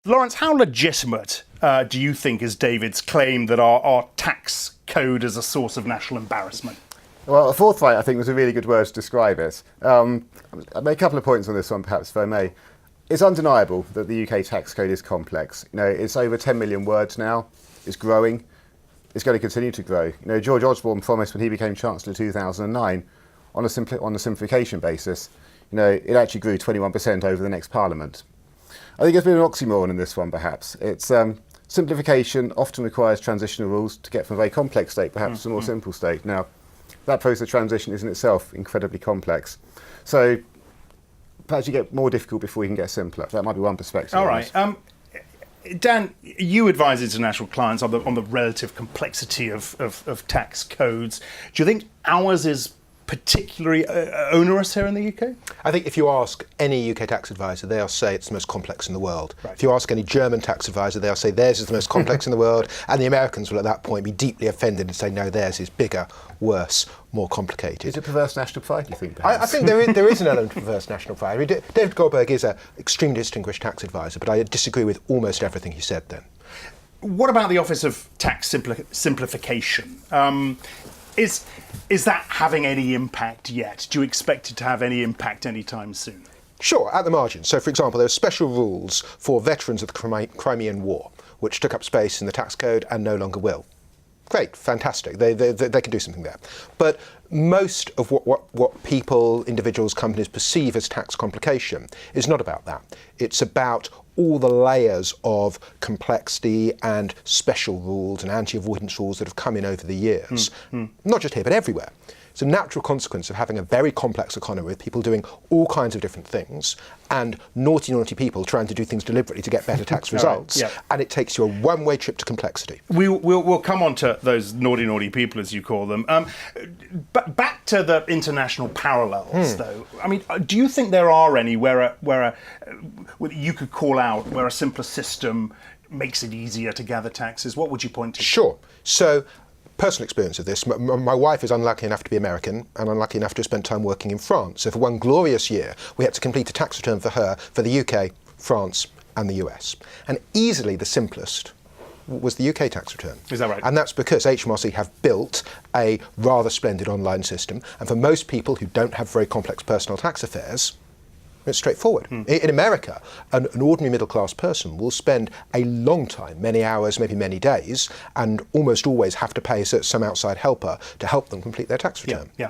Laurence, how legitimate do you think is David's claim that our tax code is a source of national embarrassment? Well, a forthright, I think, was a really good word to describe it. I'll make a couple of points on this one, perhaps, if I may. It's undeniable that the UK tax code is complex. It's over 10 million words now. It's growing. It's going to continue to grow. George Osborne promised when he became Chancellor in 2009, on a simplification basis, it actually grew 21% over the next Parliament. I think there's been an oxymoron in this one, perhaps. It's simplification often requires transitional rules to get from a very complex state, perhaps, to a more simple state. Now, that process of transition is in itself incredibly complex. So perhaps you get more difficult before you can get simpler. That might be one perspective. All right. Dan, you advise international clients on the relative complexity of tax codes. Do you think ours is particularly onerous here in the UK? I think if you ask any UK tax advisor, they'll say it's the most complex in the world. Right. If you ask any German tax advisor, they'll say theirs is the most complex in the world, and the Americans will at that point be deeply offended and say, no, theirs is bigger, worse, more complicated. Is it perverse national pride, do you think, perhaps? I think there is an element of perverse national pride. I mean, David Goldberg is an extremely distinguished tax advisor, but I disagree with almost everything he said then. What about the Office of Tax Simplification? Is that having any impact yet? Do you expect it to have any impact anytime soon? Sure, at the margin. So, for example, there are special rules for veterans of the Crimean War, which took up space in the tax code and no longer will. Great, fantastic. They can do something there. But most of what people, individuals, companies perceive as tax complication is not about that. It's about all the layers of complexity and special rules and anti-avoidance rules that have come in over the years. Not just here, but everywhere. It's a natural consequence of having a very complex economy with people doing all kinds of different things and naughty people trying to do things deliberately to get better tax results. Right, yeah. And it takes you a one-way trip to complexity. We'll come on to those naughty people, as you call them. But back to the international parallels, though. I mean, do you think there are any where you could call out where a simpler system makes it easier to gather taxes? What would you point to? Sure. So, personal experience of this. My wife is unlucky enough to be American and unlucky enough to have spent time working in France. So for one glorious year, we had to complete a tax return for her for the UK, France and the US. And easily the simplest was the UK tax return. Is that right? And that's because HMRC have built a rather splendid online system. And for most people who don't have very complex personal tax affairs, it's straightforward. In America, an ordinary middle-class person will spend a long time, many hours, maybe many days, and almost always have to pay some outside helper to help them complete their tax return. Yeah.